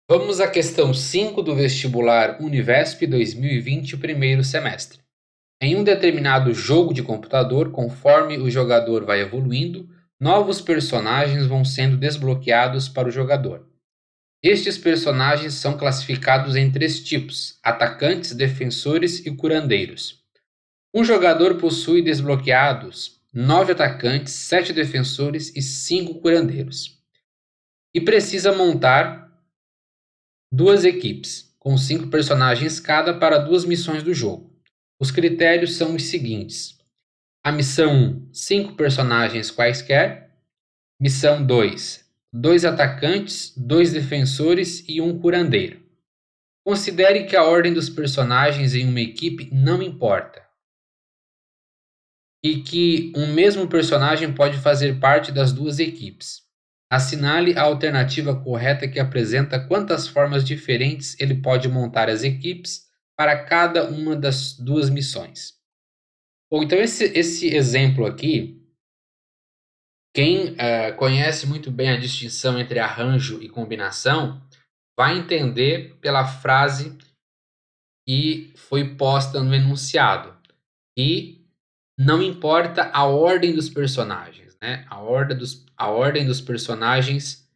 Vamos à questão 5 do vestibular Univesp 2020, primeiro semestre. Em um determinado jogo de computador, conforme o jogador vai evoluindo, novos personagens vão sendo desbloqueados para o jogador. Estes personagens são classificados em 3 tipos: atacantes, defensores e curandeiros. Um jogador possui desbloqueados 9 atacantes, 7 defensores e 5 curandeiros. E precisa montar 2 equipes, com 5 personagens cada para 2 missões do jogo. Os critérios são os seguintes: a missão 1, 5 personagens quaisquer. Missão 2, 2 atacantes, 2 defensores e 1 curandeiro. Considere que a ordem dos personagens em uma equipe não importa, e que um mesmo personagem pode fazer parte das 2 equipes. Assinale a alternativa correta que apresenta quantas formas diferentes ele pode montar as equipes para cada uma das 2 missões. Bom, então esse exemplo aqui, quem conhece muito bem a distinção entre arranjo e combinação, vai entender pela frase que foi posta no enunciado. E não importa a ordem dos personagens, né? A ordem dos personagens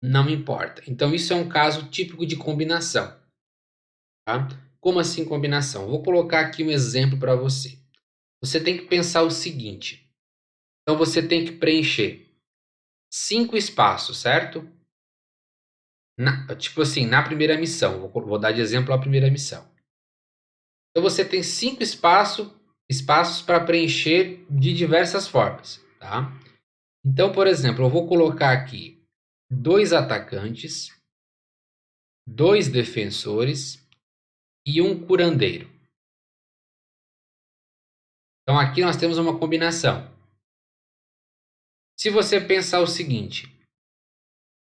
não importa. Então, isso é um caso típico de combinação. Tá? Como assim combinação? Vou colocar aqui um exemplo para você. Você tem que pensar o seguinte. Então, você tem que preencher 5 espaços, certo? Tipo assim, na primeira missão. Vou dar de exemplo a primeira missão. Então, você tem 5 espaços para preencher de diversas formas. Tá? Então, por exemplo, eu vou colocar aqui 2 atacantes, 2 defensores e 1 curandeiro. Então, aqui nós temos uma combinação. Se você pensar o seguinte,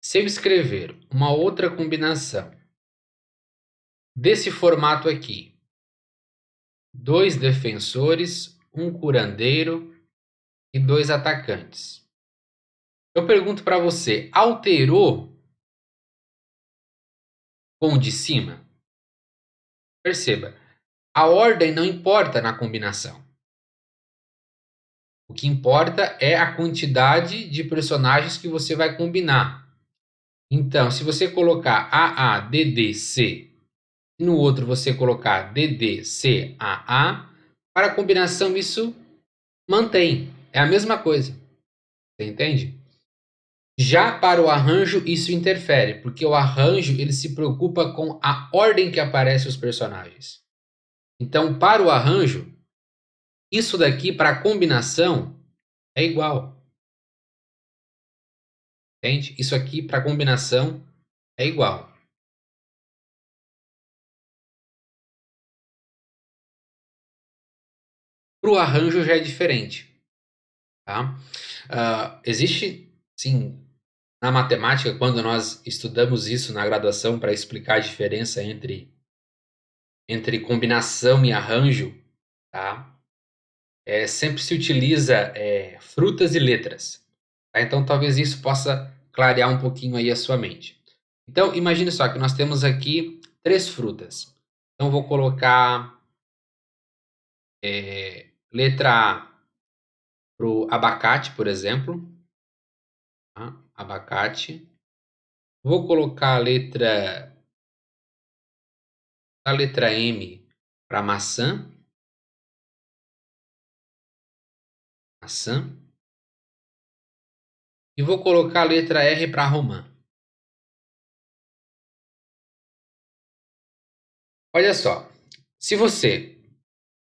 se eu escrever uma outra combinação desse formato aqui, 2 defensores, 1 curandeiro e 2 atacantes. Eu pergunto para você, alterou com o de cima? Perceba, a ordem não importa na combinação. O que importa é a quantidade de personagens que você vai combinar. Então, se você colocar AA, DD, C, e no outro você colocar DD, C, AA, para a combinação isso mantém. É a mesma coisa. Você entende? Já para o arranjo isso interfere, porque o arranjo ele se preocupa com a ordem que aparecem os personagens. Então, para o arranjo, isso daqui para a combinação é igual. Entende? Isso aqui para combinação é igual. Para o arranjo já é diferente. Tá? Existe, sim, na matemática, quando nós estudamos isso na graduação para explicar a diferença entre combinação e arranjo, tá? Sempre se utiliza frutas e letras. Tá? Então, talvez isso possa clarear um pouquinho aí a sua mente. Então, imagine só que nós temos aqui 3 frutas. Então, vou colocar letra A para o abacate, por exemplo. Tá? Abacate. Vou colocar a letra M para maçã. Maçã. E vou colocar a letra R para romã. Olha só, se você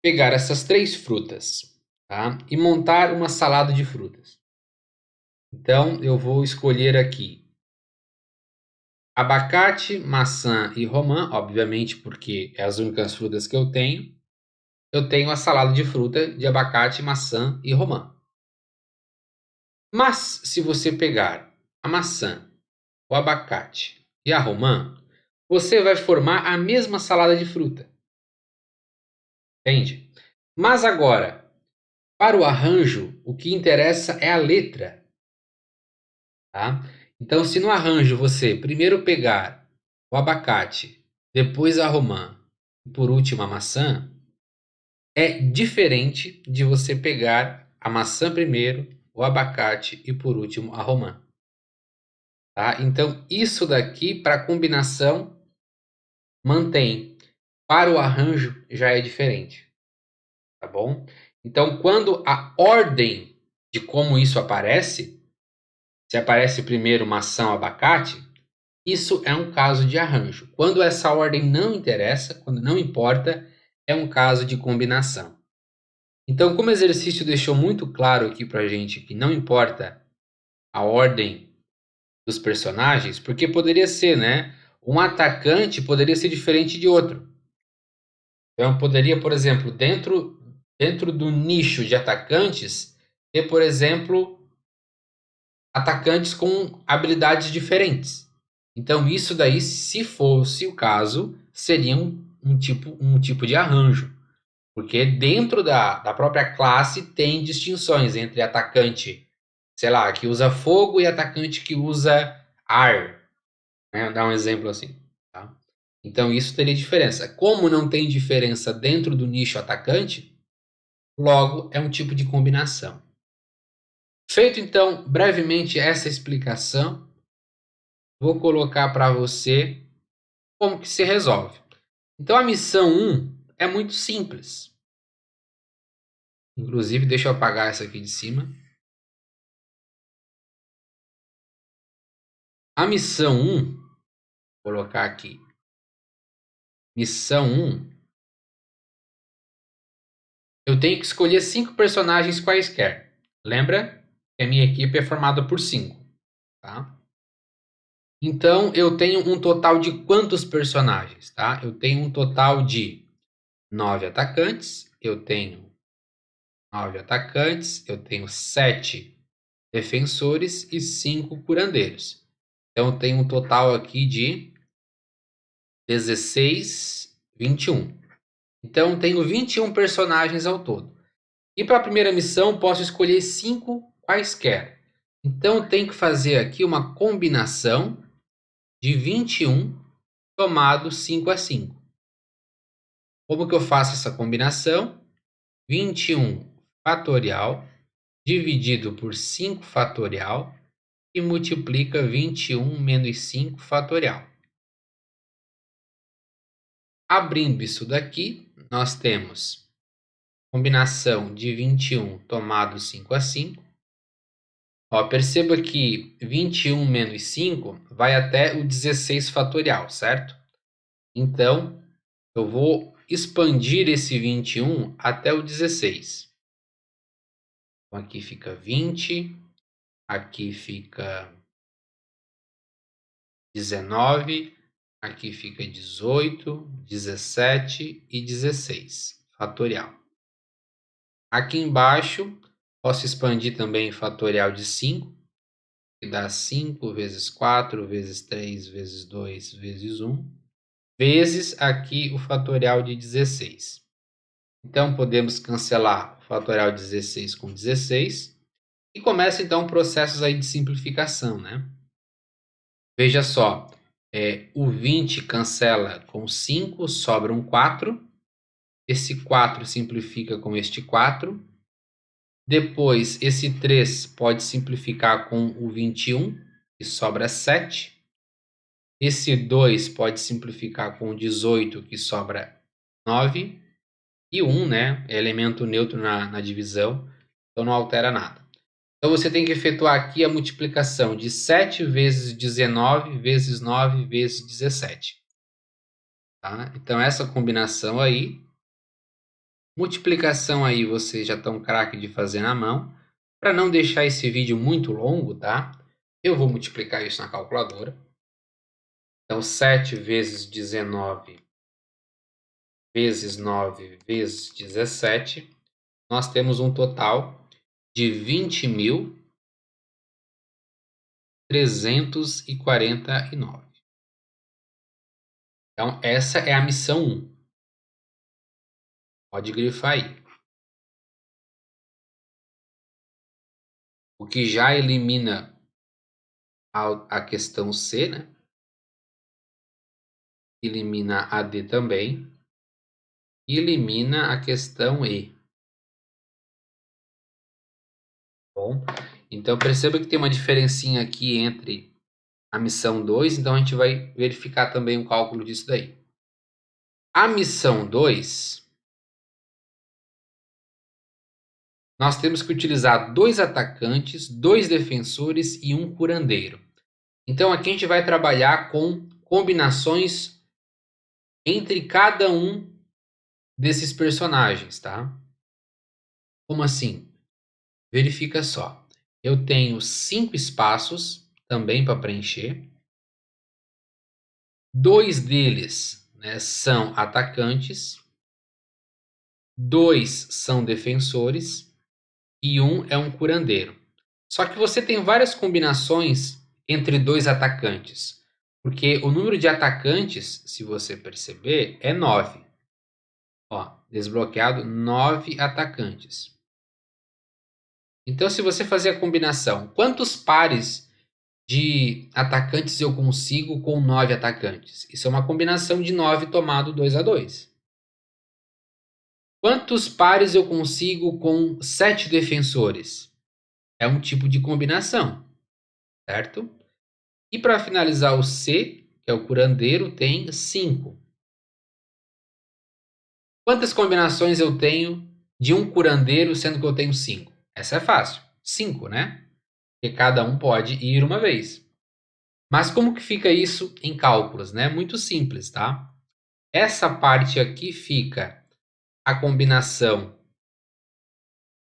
pegar essas 3 frutas, tá? E montar uma salada de frutas. Então, eu vou escolher aqui abacate, maçã e romã, obviamente, porque é as únicas frutas que eu tenho. Eu tenho a salada de fruta de abacate, maçã e romã. Mas, se você pegar a maçã, o abacate e a romã, você vai formar a mesma salada de fruta. Entende? Mas agora, para o arranjo, o que interessa é a letra. Tá? Então, se no arranjo você primeiro pegar o abacate, depois a romã e por último a maçã, é diferente de você pegar a maçã primeiro, o abacate e por último a romã, tá? Então, isso daqui para combinação mantém. Para o arranjo já é diferente, tá bom? Então, quando a ordem de como isso aparece, se aparece primeiro maçã ou abacate, isso é um caso de arranjo. Quando essa ordem não interessa, quando não importa, é um caso de combinação. Então, como o exercício deixou muito claro aqui pra gente que não importa a ordem dos personagens, porque poderia ser, né? Um atacante poderia ser diferente de outro. Então, poderia, por exemplo, dentro do nicho de atacantes, ter, por exemplo, atacantes com habilidades diferentes. Então, isso daí, se fosse o caso, seria um tipo de arranjo. Porque dentro da própria classe tem distinções entre atacante, sei lá, que usa fogo e atacante que usa ar, né? Dá um exemplo assim, tá? Então isso teria diferença. Como não tem diferença dentro do nicho atacante, logo é um tipo de combinação. Feito então brevemente essa explicação, vou colocar para você como que se resolve. Então a missão um é muito simples. Inclusive, deixa eu apagar essa aqui de cima. A missão um, vou colocar aqui. Missão um, eu tenho que escolher 5 personagens quaisquer. Lembra que a minha equipe é formada por 5, tá? Então, eu tenho um total de quantos personagens, tá? Eu tenho um total de 9 atacantes, eu tenho 7 defensores e 5 curandeiros. Então, eu tenho um total aqui de 16, 21. Então, eu tenho 21 personagens ao todo. E para a primeira missão, posso escolher 5 quaisquer. Então, eu tenho que fazer aqui uma combinação de 21 somado 5 a 5. Como que eu faço essa combinação? 21 fatorial dividido por 5 fatorial e multiplica 21 menos 5 fatorial. Abrindo isso daqui, nós temos combinação de 21 tomado 5 a 5. Ó, perceba que 21 menos 5 vai até o 16 fatorial, certo? Então, eu vou expandir esse 21 até o 16. Então, aqui fica 20, aqui fica 19, aqui fica 18, 17 e 16 fatorial. Aqui embaixo, posso expandir também fatorial de 5, que dá 5 vezes 4 vezes 3 vezes 2 vezes 1, vezes aqui o fatorial de 16. Então, podemos cancelar o fatorial de 16 com 16 e começa então processos aí de simplificação, né? Veja só, o 20 cancela com 5, sobra um 4. Esse 4 simplifica com este 4. Depois, esse 3 pode simplificar com o 21, que sobra 7. Esse 2 pode simplificar com o 18, que sobra 9. E 1, né, é elemento neutro na divisão, então não altera nada. Então você tem que efetuar aqui a multiplicação de 7 vezes 19 vezes 9 vezes 17. Tá? Então essa combinação aí, multiplicação aí vocês já estão craque de fazer na mão. Para não deixar esse vídeo muito longo, tá? Eu vou multiplicar isso na calculadora. Então 7 vezes 19 vezes 9 vezes 17, nós temos um total de 20.349. Então, essa é a missão 1. Pode grifar aí. O que já elimina a questão C, né? Elimina a D também. E elimina a questão E. Bom, então perceba que tem uma diferencinha aqui entre a missão 2, então a gente vai verificar também o cálculo disso daí. A missão 2, nós temos que utilizar 2 atacantes, 2 defensores e um curandeiro. Então aqui a gente vai trabalhar com combinações entre cada um desses personagens, tá? Como assim? Verifica só. Eu tenho 5 espaços também para preencher. 2 deles, né, são atacantes, 2 são defensores e um é um curandeiro. Só que você tem várias combinações entre 2 atacantes, porque o número de atacantes, se você perceber, é 9. Ó, desbloqueado 9 atacantes. Então, se você fazer a combinação, quantos pares de atacantes eu consigo com 9 atacantes? Isso é uma combinação de 9 tomado 2-2. Quantos pares eu consigo com 7 defensores? É um tipo de combinação, certo? E para finalizar o C, que é o curandeiro, tem 5. Quantas combinações eu tenho de um curandeiro, sendo que eu tenho 5? Essa é fácil. 5, né? Porque cada um pode ir uma vez. Mas como que fica isso em cálculos, né? Muito simples, tá? Essa parte aqui fica a combinação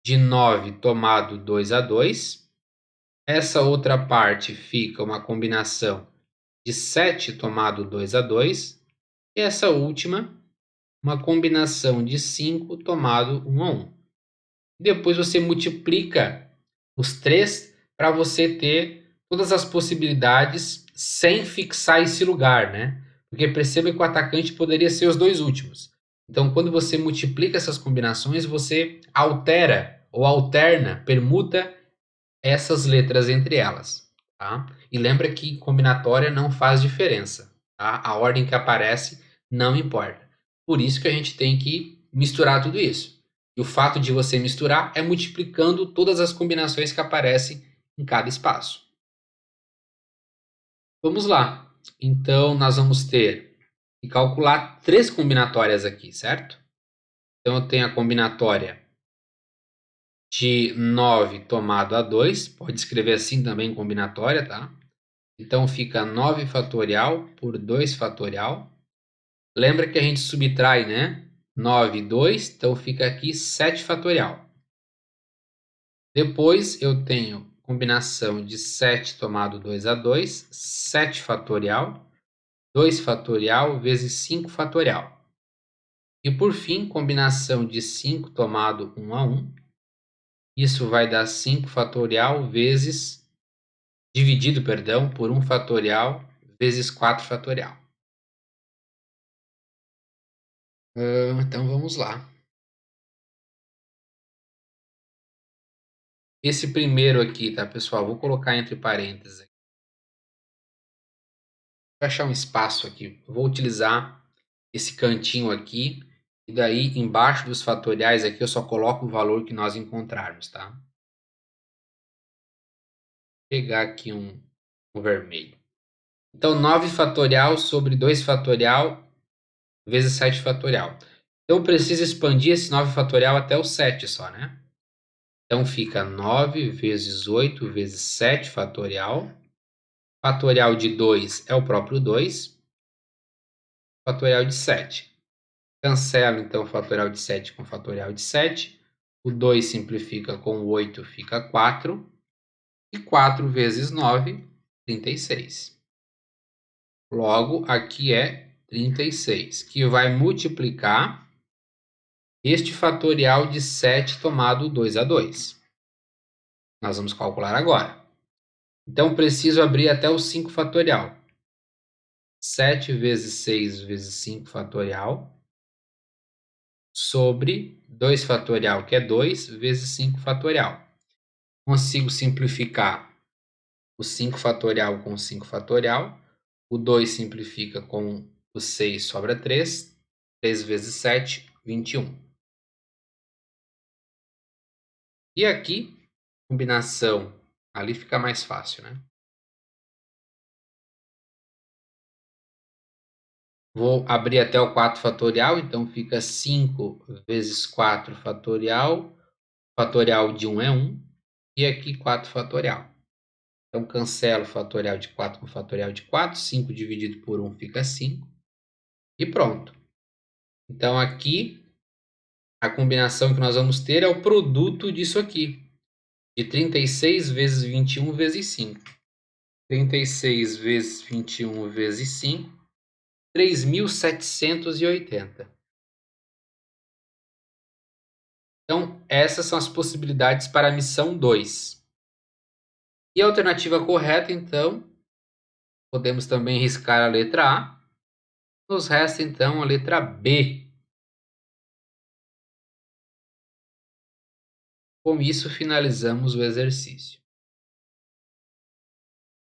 de 9 tomado 2-2. Essa outra parte fica uma combinação de 7 tomado 2-2. E essa última, uma combinação de 5 tomado 1-1. Depois você multiplica os três para você ter todas as possibilidades sem fixar esse lugar, né? Porque perceba que o atacante poderia ser os dois últimos. Então, quando você multiplica essas combinações, você altera ou alterna, permuta essas letras entre elas, tá? E lembra que combinatória não faz diferença, tá? A ordem que aparece não importa. Por isso que a gente tem que misturar tudo isso. E o fato de você misturar é multiplicando todas as combinações que aparecem em cada espaço. Vamos lá. Então, nós vamos ter que calcular 3 combinatórias aqui, certo? Então, eu tenho a combinatória de 9 tomado a 2. Pode escrever assim também combinatória, tá? Então, fica 9 fatorial por 2 fatorial. Lembra que a gente subtrai, né? 9 e 2, então fica aqui 7 fatorial. Depois eu tenho combinação de 7 tomado 2-2, 7 fatorial, 2 fatorial vezes 5 fatorial. E por fim, combinação de 5 tomado 1-1. Isso vai dar 5 fatorial vezes, dividido, perdão, por 1 fatorial vezes 4 fatorial. Então vamos lá. Esse primeiro aqui, tá, pessoal? Vou colocar entre parênteses. Vou achar um espaço aqui. Vou utilizar esse cantinho aqui. E daí, embaixo dos fatoriais aqui, eu só coloco o valor que nós encontrarmos, tá? Vou pegar aqui um vermelho. Então, 9 fatorial sobre 2 fatorial vezes 7 fatorial. Então, eu preciso expandir esse 9 fatorial até o 7 só, né? Então, fica 9 vezes 8 vezes 7 fatorial. Fatorial de 2 é o próprio 2. Fatorial de 7. Cancelo, então, o fatorial de 7 com o fatorial de 7. O 2 simplifica com o 8, fica 4. E 4 vezes 9, 36. Logo, aqui é 36, que vai multiplicar este fatorial de 7 tomado 2-2. Nós vamos calcular agora. Então, preciso abrir até o 5 fatorial. 7 vezes 6 vezes 5 fatorial sobre 2 fatorial, que é 2, vezes 5 fatorial. Consigo simplificar o 5 fatorial com o 5 fatorial. O 2 simplifica com o 6, sobra 3. 3 vezes 7, 21. E aqui, combinação, ali fica mais fácil, né? Vou abrir até o 4 fatorial, então fica 5 vezes 4 fatorial. Fatorial de 1 é 1. E aqui 4 fatorial. Então, cancelo o fatorial de 4 com o fatorial de 4. 5 dividido por 1 fica 5. E pronto. Então, aqui, a combinação que nós vamos ter é o produto disso aqui. De 36 vezes 21 vezes 5. 36 vezes 21 vezes 5. 3.780. Então, essas são as possibilidades para a missão 2. E a alternativa correta, então, podemos também riscar a letra A. Nos resta, então, a letra B. Com isso, finalizamos o exercício.